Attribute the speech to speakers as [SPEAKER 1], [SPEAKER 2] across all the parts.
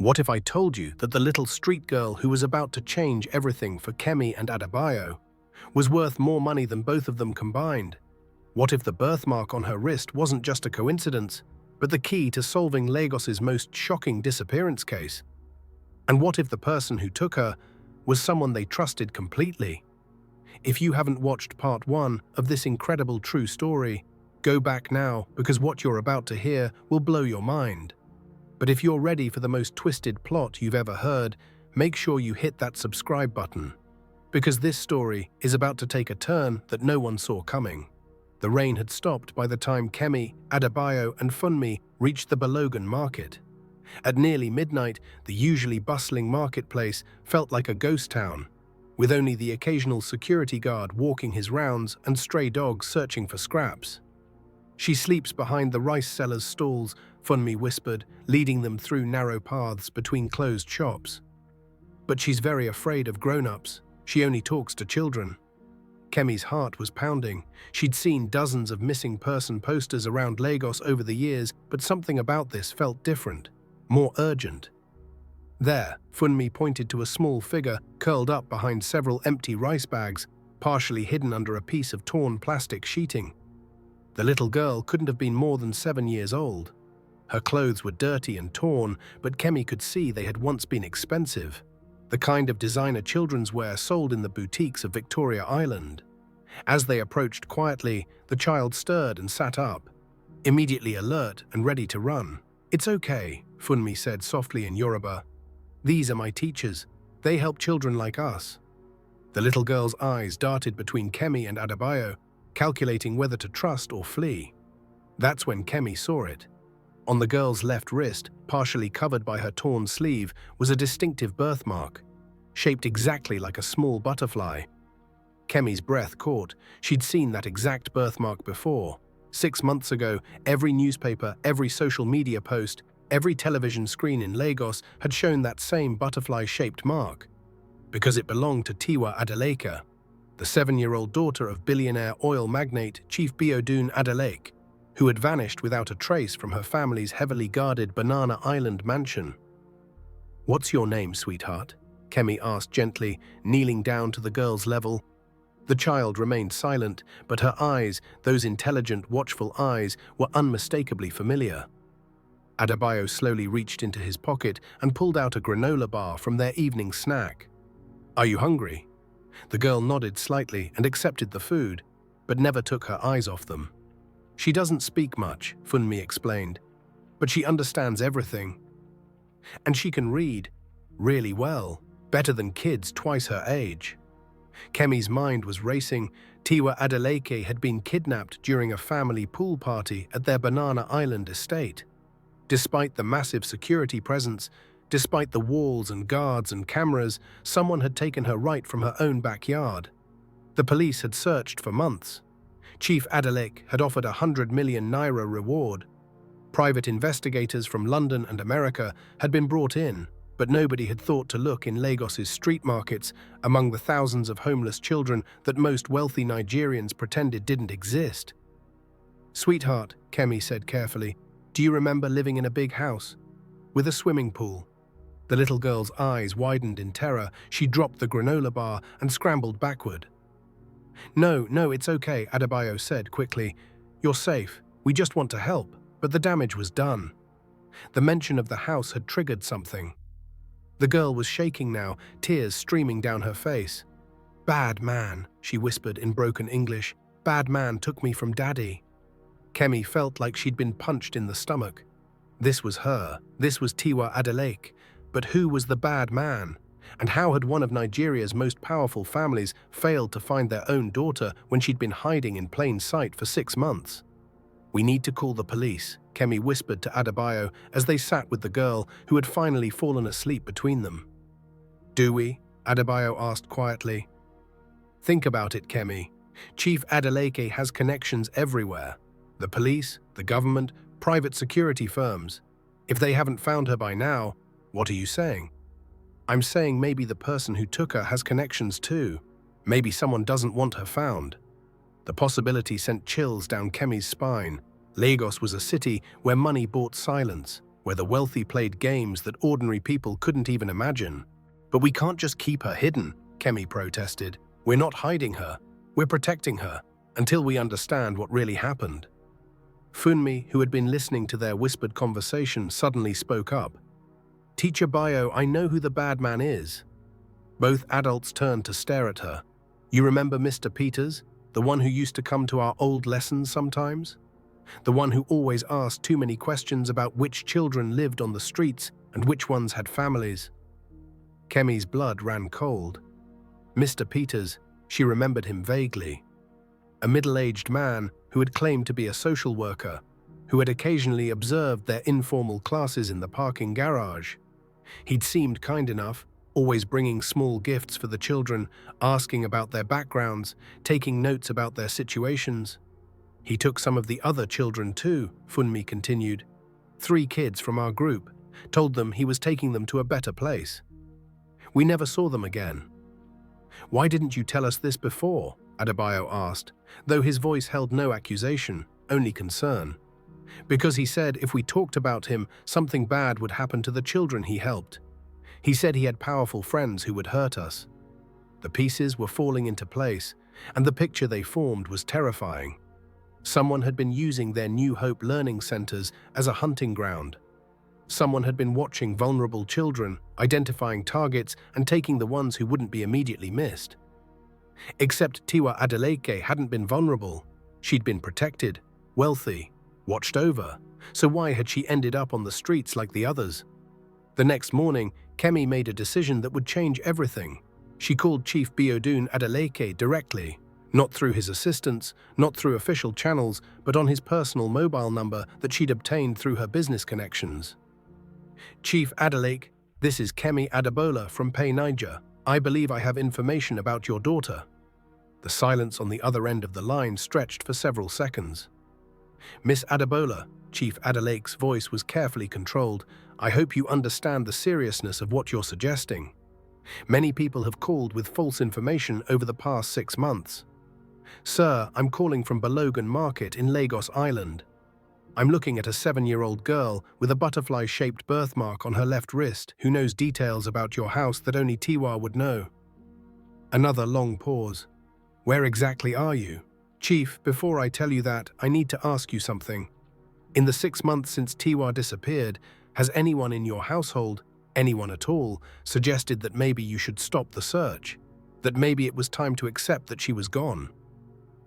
[SPEAKER 1] What if I told you that the little street girl who was about to change everything for Kemi and Adebayo was worth more money than both of them combined? What if the birthmark on her wrist wasn't just a coincidence, but the key to solving Lagos's most shocking disappearance case? And what if the person who took her was someone they trusted completely? If you haven't watched part 1 of this incredible true story, go back now, because what you're about to hear will blow your mind. But if you're ready for the most twisted plot you've ever heard, make sure you hit that subscribe button, because this story is about to take a turn that no one saw coming. The rain had stopped by the time Kemi, Adebayo and Funmi reached the Balogun market. At nearly midnight, the usually bustling marketplace felt like a ghost town, with only the occasional security guard walking his rounds and stray dogs searching for scraps. "She sleeps behind the rice sellers' stalls," Funmi whispered, leading them through narrow paths between closed shops. "But she's very afraid of grown-ups. She only talks to children." Kemi's heart was pounding. She'd seen dozens of missing person posters around Lagos over the years, but something about this felt different, more urgent. There, Funmi pointed to a small figure curled up behind several empty rice bags, partially hidden under a piece of torn plastic sheeting. The little girl couldn't have been more than 7 years old. Her clothes were dirty and torn, but Kemi could see they had once been expensive, the kind of designer children's wear sold in the boutiques of Victoria Island. As they approached quietly, the child stirred and sat up, immediately alert and ready to run. "It's okay," Funmi said softly in Yoruba. "These are my teachers. They help children like us." The little girl's eyes darted between Kemi and Adebayo, calculating whether to trust or flee. That's when Kemi saw it. On the girl's left wrist, partially covered by her torn sleeve, was a distinctive birthmark, shaped exactly like a small butterfly. Kemi's breath caught. She'd seen that exact birthmark before. 6 months ago, every newspaper, every social media post, every television screen in Lagos had shown that same butterfly-shaped mark, because it belonged to Tiwa Adeleke, the 7-year-old daughter of billionaire oil magnate Chief Biodun Adeleke, who had vanished without a trace from her family's heavily guarded Banana Island mansion. "What's your name, sweetheart?" Kemi asked gently, kneeling down to the girl's level. The child remained silent, but her eyes, those intelligent, watchful eyes, were unmistakably familiar. Adebayo slowly reached into his pocket and pulled out a granola bar from their evening snack. "Are you hungry?" The girl nodded slightly and accepted the food, but never took her eyes off them. "She doesn't speak much," Funmi explained, "but she understands everything. And she can read really well, better than kids twice her age." Kemi's mind was racing. Tiwa Adeleke had been kidnapped during a family pool party at their Banana Island estate. Despite the massive security presence, despite the walls and guards and cameras, someone had taken her right from her own backyard. The police had searched for months. Chief Adeleke had offered a 100 million naira reward. Private investigators from London and America had been brought in, but nobody had thought to look in Lagos's street markets among the thousands of homeless children that most wealthy Nigerians pretended didn't exist. "Sweetheart," Kemi said carefully, "do you remember living in a big house with a swimming pool?" The little girl's eyes widened in terror. She dropped the granola bar and scrambled backward. No, it's okay," Adebayo said quickly. "You're safe. We just want to help." But the damage was done. The mention of the house had triggered something. The girl was shaking now, tears streaming down her face. "Bad man," she whispered in broken English. "Bad man took me from Daddy." Kemi felt like she'd been punched in the stomach. This was her. This was Tiwa Adeleke. But who was the bad man? And how had one of Nigeria's most powerful families failed to find their own daughter when she'd been hiding in plain sight for 6 months? "We need to call the police," Kemi whispered to Adebayo as they sat with the girl who had finally fallen asleep between them. "Do we?" Adebayo asked quietly. "Think about it, Kemi. Chief Adeleke has connections everywhere. The police, the government, private security firms. If they haven't found her by now, what are you saying?" "I'm saying maybe the person who took her has connections too. Maybe someone doesn't want her found." The possibility sent chills down Kemi's spine. Lagos was a city where money bought silence, where the wealthy played games that ordinary people couldn't even imagine. But we can't just keep her hidden, Kemi protested. We're not hiding her. We're protecting her, until we understand what really happened. Funmi, who had been listening to their whispered conversation, suddenly spoke up. Teacher Bio, I know who the bad man is. Both adults turned to stare at her. You remember Mr. Peters, the one who used to come to our old lessons sometimes? The one who always asked too many questions about which children lived on the streets and which ones had families. Kemi's blood ran cold. Mr. Peters, she remembered him vaguely. A middle-aged man who had claimed to be a social worker, who had occasionally observed their informal classes in the parking garage. He'd seemed kind enough, always bringing small gifts for the children, asking about their backgrounds, taking notes about their situations. He took some of the other children too, Funmi continued. 3 kids from our group, told them he was taking them to a better place. We never saw them again. Why didn't you tell us this before? Adebayo asked, though his voice held no accusation, only concern. Because he said if we talked about him, something bad would happen to the children he helped. He said he had powerful friends who would hurt us. The pieces were falling into place, and the picture they formed was terrifying. Someone had been using their New Hope learning centers as a hunting ground. Someone had been watching vulnerable children, identifying targets, and taking the ones who wouldn't be immediately missed. Except Tiwa Adeleke hadn't been vulnerable. She'd been protected, wealthy, watched over. So why had she ended up on the streets like the others? The next morning, Kemi made a decision that would change everything. She called Chief Biodun Adeleke directly, not through his assistants, not through official channels, but on his personal mobile number that she'd obtained through her business connections. Chief Adeleke, this is Kemi Adebayo from Pay Niger. I believe I have information about your daughter. The silence on the other end of the line stretched for several seconds. Miss Adebayo, Chief Adeleke's voice was carefully controlled. I hope you understand the seriousness of what you're suggesting. Many people have called with false information over the past 6 months. Sir, I'm calling from Balogun Market in Lagos Island. I'm looking at a 7-year-old girl with a butterfly-shaped birthmark on her left wrist who knows details about your house that only Tiwa would know. Another long pause. Where exactly are you? Chief, before I tell you that, I need to ask you something. In the 6 months since Tiwa disappeared, has anyone in your household, anyone at all, suggested that maybe you should stop the search? That maybe it was time to accept that she was gone?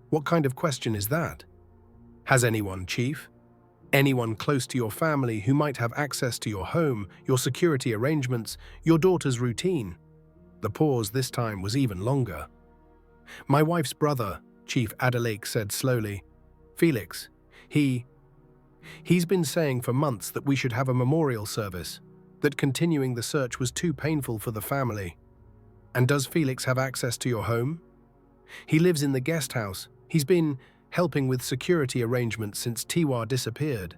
[SPEAKER 1] What kind of question is that? Has anyone, Chief? Anyone close to your family who might have access to your home, your security arrangements, your daughter's routine? The pause this time was even longer. My wife's brother, Chief Adeleke said slowly. Felix, he's been saying for months that we should have a memorial service, that continuing the search was too painful for the family. And does Felix have access to your home? He lives in the guest house. He's been helping with security arrangements since Tiwa disappeared.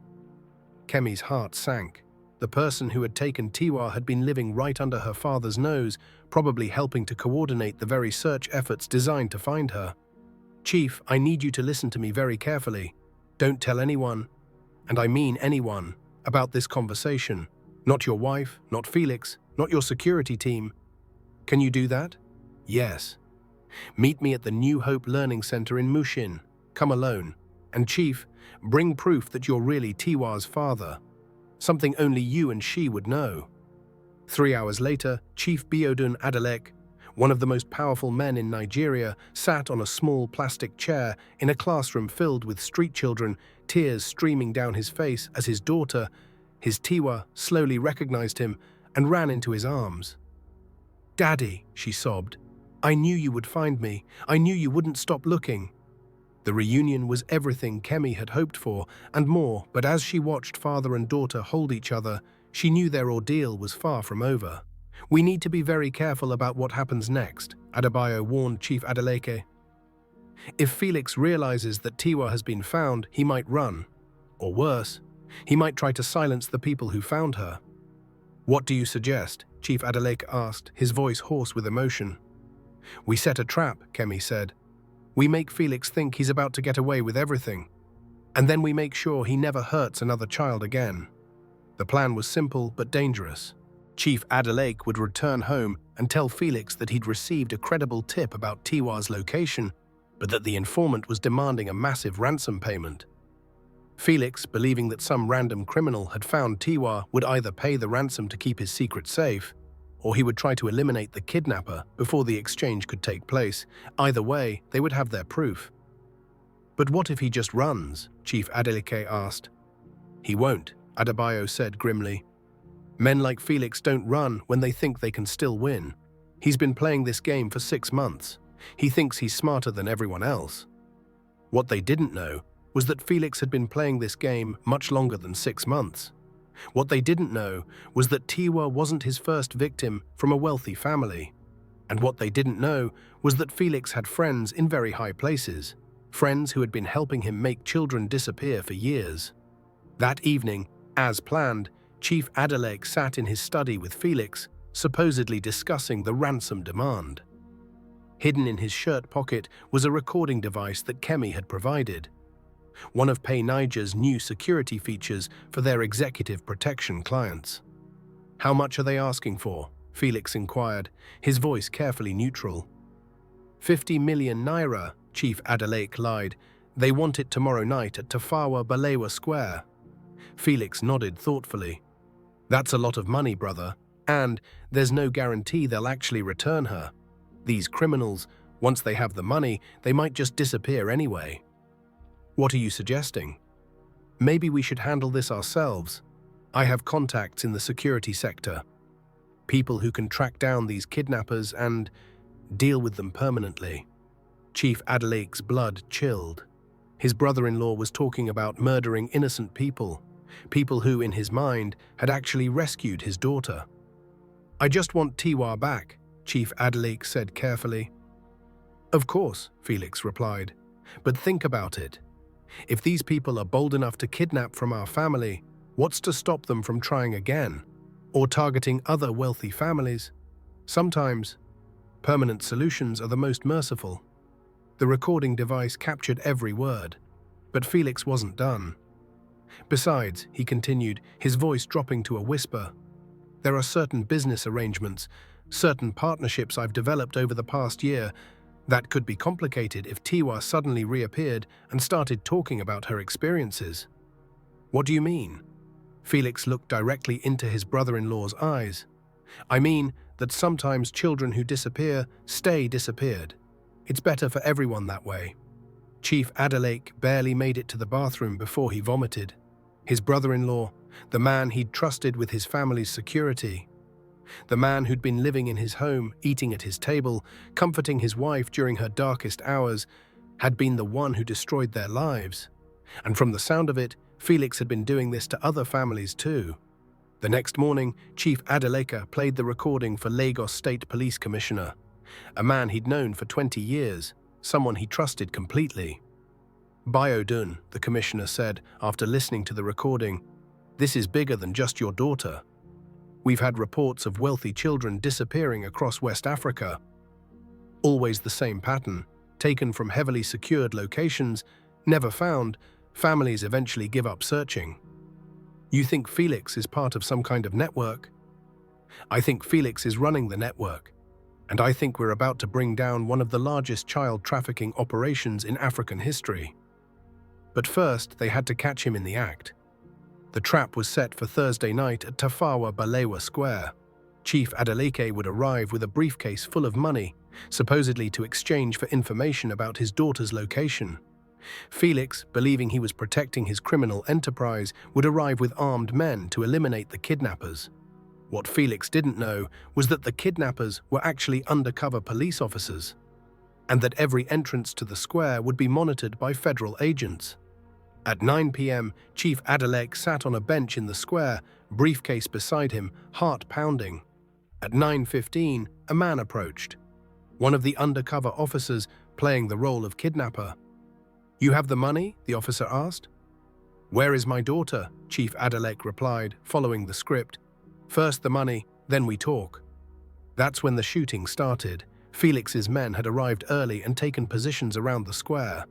[SPEAKER 1] Kemi's heart sank. The person who had taken Tiwa had been living right under her father's nose, probably helping to coordinate the very search efforts designed to find her. Chief, I need you to listen to me very carefully. Don't tell anyone, and I mean anyone, about this conversation. Not your wife, not Felix, not your security team. Can you do that? Yes. Meet me at the New Hope Learning Center in Mushin. Come alone. And Chief, bring proof that you're really Tiwa's father. Something only you and she would know. 3 hours later, Chief Biodun Adeleke, one of the most powerful men in Nigeria, sat on a small plastic chair in a classroom filled with street children, tears streaming down his face as his daughter, his Tiwa, slowly recognized him and ran into his arms. Daddy, she sobbed. I knew you would find me. I knew you wouldn't stop looking. The reunion was everything Kemi had hoped for, and more, but as she watched father and daughter hold each other, she knew their ordeal was far from over. We need to be very careful about what happens next, Adebayo warned Chief Adeleke. If Felix realizes that Tiwa has been found, he might run. Or worse, he might try to silence the people who found her. What do you suggest? Chief Adeleke asked, his voice hoarse with emotion. We set a trap, Kemi said. We make Felix think he's about to get away with everything. And then we make sure he never hurts another child again. The plan was simple but dangerous. Chief Adeleke would return home and tell Felix that he'd received a credible tip about Tiwa's location, but that the informant was demanding a massive ransom payment. Felix, believing that some random criminal had found Tiwa, would either pay the ransom to keep his secret safe, or he would try to eliminate the kidnapper before the exchange could take place. Either way, they would have their proof. But what if he just runs? Chief Adeleke asked. He won't, Adebayo said grimly. Men like Felix don't run when they think they can still win. He's been playing this game for 6 months. He thinks he's smarter than everyone else. What they didn't know was that Felix had been playing this game much longer than 6 months. What they didn't know was that Tiwa wasn't his first victim from a wealthy family. And what they didn't know was that Felix had friends in very high places, friends who had been helping him make children disappear for years. That evening, as planned, Chief Adeleke sat in his study with Felix, supposedly discussing the ransom demand. Hidden in his shirt pocket was a recording device that Kemi had provided, one of Pay Niger's new security features for their executive protection clients. "How much are they asking for?" Felix inquired, his voice carefully neutral. 50 million naira, Chief Adeleke lied. "They want it tomorrow night at Tafawa Balewa Square." Felix nodded thoughtfully. "That's a lot of money, brother, and there's no guarantee they'll actually return her. These criminals, once they have the money, they might just disappear anyway." "What are you suggesting?" "Maybe we should handle this ourselves. I have contacts in the security sector. People who can track down these kidnappers and deal with them permanently." Chief Adeleke's blood chilled. His brother-in-law was talking about murdering innocent people, people who, in his mind, had actually rescued his daughter. "I just want Tiwa back," Chief Adeleke said carefully. "Of course," Felix replied. "But think about it. If these people are bold enough to kidnap from our family, what's to stop them from trying again? Or targeting other wealthy families? Sometimes, permanent solutions are the most merciful." The recording device captured every word, but Felix wasn't done. "Besides," he continued, his voice dropping to a whisper, "there are certain business arrangements, certain partnerships I've developed over the past year that could be complicated if Tiwa suddenly reappeared and started talking about her experiences." "What do you mean?" Felix looked directly into his brother-in-law's eyes. "I mean that sometimes children who disappear stay disappeared. It's better for everyone that way." Chief Adeleke barely made it to the bathroom before he vomited. His brother-in-law, the man he'd trusted with his family's security, the man who'd been living in his home, eating at his table, comforting his wife during her darkest hours, had been the one who destroyed their lives. And from the sound of it, Felix had been doing this to other families too. The next morning, Chief Adeleke played the recording for Lagos State Police Commissioner, a man he'd known for 20 years, someone he trusted completely. "Biodun," the commissioner said after listening to the recording, "this is bigger than just your daughter. We've had reports of wealthy children disappearing across West Africa. Always the same pattern, taken from heavily secured locations, never found, families eventually give up searching. You think Felix is part of some kind of network? I think Felix is running the network, and I think we're about to bring down one of the largest child trafficking operations in African history. But first, they had to catch him in the act." The trap was set for Thursday night at Tafawa Balewa Square. Chief Adeleke would arrive with a briefcase full of money, supposedly to exchange for information about his daughter's location. Felix, believing he was protecting his criminal enterprise, would arrive with armed men to eliminate the kidnappers. What Felix didn't know was that the kidnappers were actually undercover police officers, and that every entrance to the square would be monitored by federal agents. At 9 p.m., Chief Adeleke sat on a bench in the square, briefcase beside him, heart pounding. At 9:15, a man approached, one of the undercover officers playing the role of kidnapper. "You have the money?" the officer asked. "Where is my daughter?" Chief Adeleke replied, following the script. "First the money, then we talk." That's when the shooting started. Felix's men had arrived early and taken positions around the square.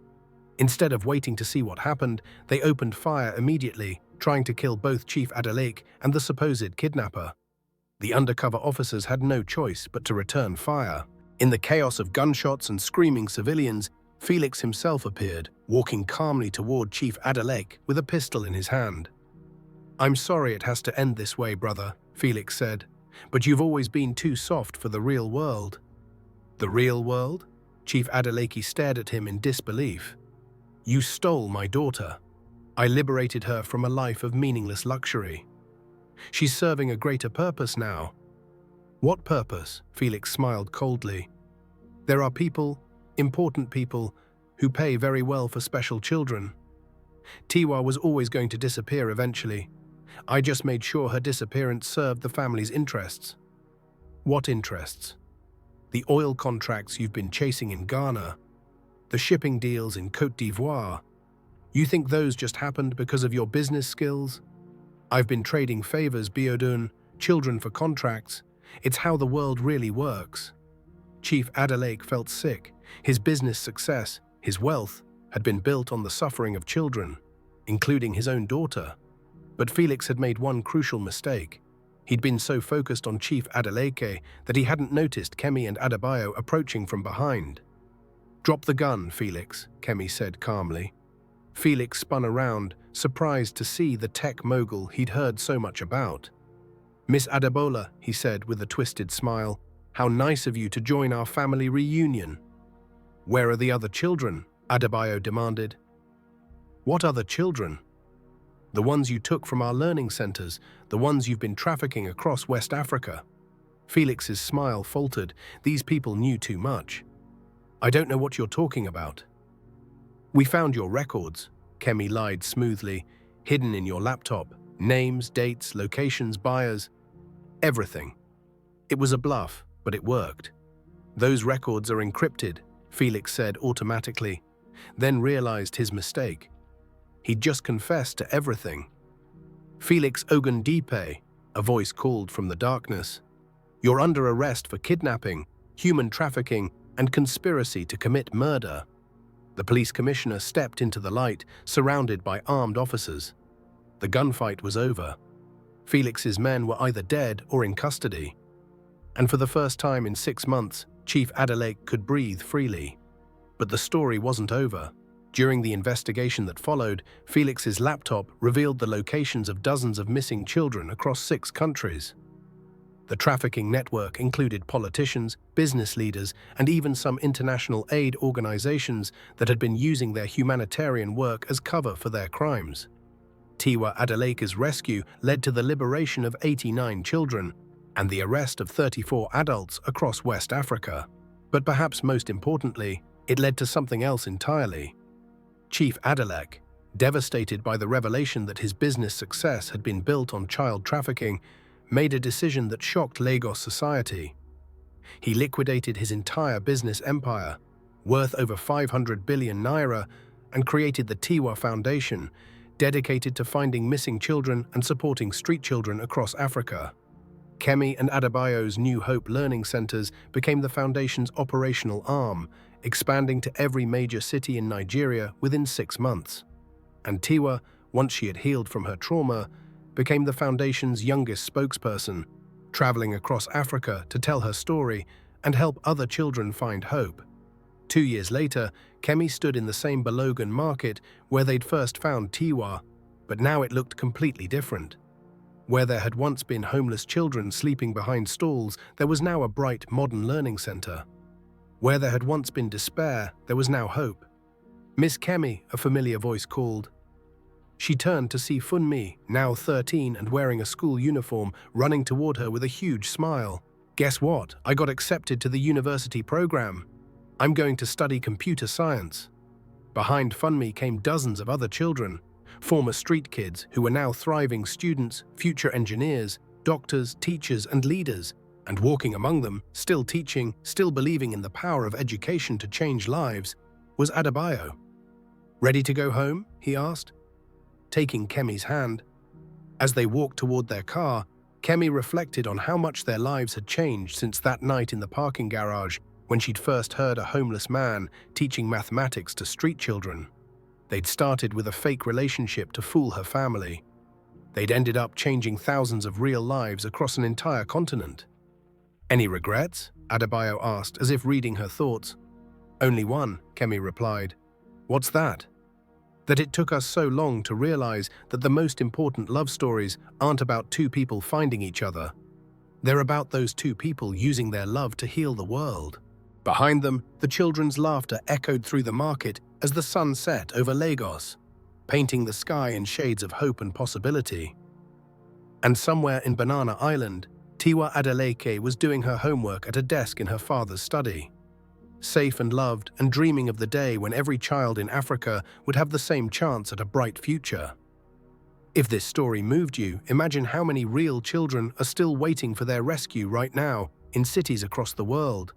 [SPEAKER 1] Instead of waiting to see what happened, they opened fire immediately, trying to kill both Chief Adeleke and the supposed kidnapper. The undercover officers had no choice but to return fire. In the chaos of gunshots and screaming civilians, Felix himself appeared, walking calmly toward Chief Adeleke with a pistol in his hand. "I'm sorry it has to end this way, brother," Felix said, "but you've always been too soft for the real world." "The real world?" Chief Adeleke stared at him in disbelief. "You stole my daughter. I liberated her from a life of meaningless luxury. She's serving a greater purpose now." "What purpose?" Felix smiled coldly. "There are people, important people, who pay very well for special children. Tiwa was always going to disappear eventually. I just made sure her disappearance served the family's interests." "What interests?" "The oil contracts you've been chasing in Ghana, the shipping deals in Côte d'Ivoire. You think those just happened because of your business skills? I've been trading favors, Biodun, children for contracts. It's how the world really works." Chief Adeleke felt sick. His business success, his wealth, had been built on the suffering of children, including his own daughter. But Felix had made one crucial mistake. He'd been so focused on Chief Adeleke that he hadn't noticed Kemi and Adebayo approaching from behind. "Drop the gun, Felix," Kemi said calmly. Felix spun around, surprised to see the tech mogul he'd heard so much about. "Miss Adebola," he said with a twisted smile, "how nice of you to join our family reunion." "Where are the other children?" Adebayo demanded. "What other children?" "The ones you took from our learning centers, the ones you've been trafficking across West Africa." Felix's smile faltered. These people knew too much. "I don't know what you're talking about." "We found your records," Kemi lied smoothly, "hidden in your laptop. Names, dates, locations, buyers, everything. It was a bluff, but it worked." "Those records are encrypted," Felix said automatically, then realized his mistake. He'd just confessed to everything. "Felix Ogundipe," a voice called from the darkness. "You're under arrest for kidnapping, human trafficking, and conspiracy to commit murder." The police commissioner stepped into the light, surrounded by armed officers. The gunfight was over. Felix's men were either dead or in custody. And for the first time in 6 months, Chief Adeleke could breathe freely. But the story wasn't over. During the investigation that followed, Felix's laptop revealed the locations of dozens of missing children across 6 countries. The trafficking network included politicians, business leaders, and even some international aid organizations that had been using their humanitarian work as cover for their crimes. Tiwa Adeleke's rescue led to the liberation of 89 children and the arrest of 34 adults across West Africa. But perhaps most importantly, it led to something else entirely. Chief Adeleke, devastated by the revelation that his business success had been built on child trafficking, made a decision that shocked Lagos society. He liquidated his entire business empire, worth over 500 billion naira, and created the Tiwa Foundation, dedicated to finding missing children and supporting street children across Africa. Kemi and Adebayo's New Hope Learning Centers became the foundation's operational arm, expanding to every major city in Nigeria within 6 months. And Tiwa, once she had healed from her trauma, became the foundation's youngest spokesperson, traveling across Africa to tell her story and help other children find hope. 2 years later, Kemi stood in the same Balogun market where they'd first found Tiwa, but now it looked completely different. Where there had once been homeless children sleeping behind stalls, there was now a bright, modern learning center. Where there had once been despair, there was now hope. "Miss Kemi," a familiar voice called. She turned to see Funmi, now 13 and wearing a school uniform, running toward her with a huge smile. "Guess what? I got accepted to the university program. I'm going to study computer science." Behind Funmi came dozens of other children, former street kids who were now thriving students, future engineers, doctors, teachers, and leaders. And walking among them, still teaching, still believing in the power of education to change lives, was Adebayo. "Ready to go home?" he asked, taking Kemi's hand. As they walked toward their car, Kemi reflected on how much their lives had changed since that night in the parking garage when she'd first heard a homeless man teaching mathematics to street children. They'd started with a fake relationship to fool her family, They'd ended up changing thousands of real lives across an entire continent. "Any regrets?" Adebayo asked, as if reading her thoughts. "Only one," Kemi replied. "What's that?" "That it took us so long to realize that the most important love stories aren't about two people finding each other. They're about those two people using their love to heal the world." Behind them, the children's laughter echoed through the market as the sun set over Lagos, painting the sky in shades of hope and possibility. And somewhere in Banana Island, Tiwa Adeleke was doing her homework at a desk in her father's study, safe and loved and dreaming of the day when every child in Africa would have the same chance at a bright future. If this story moved you, imagine how many real children are still waiting for their rescue right now in cities across the world.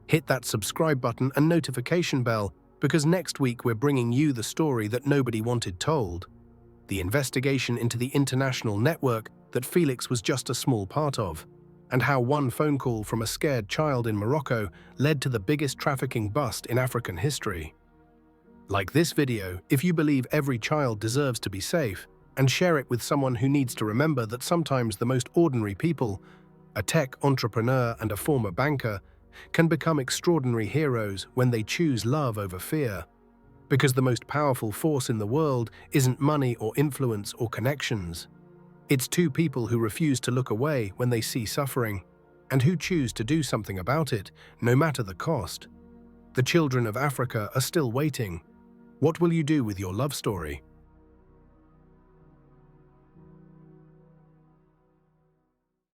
[SPEAKER 1] Hit that subscribe button and notification bell, because next week we're bringing you the story that nobody wanted told. The investigation into the international network that Felix was just a small part of, and how one phone call from a scared child in Morocco led to the biggest trafficking bust in African history. Like this video if you believe every child deserves to be safe, and share it with someone who needs to remember that sometimes the most ordinary people, a tech entrepreneur and a former banker, can become extraordinary heroes when they choose love over fear. Because the most powerful force in the world isn't money or influence or connections. It's two people who refuse to look away when they see suffering, and who choose to do something about it, no matter the cost. The children of Africa are still waiting. What will you do with your love story?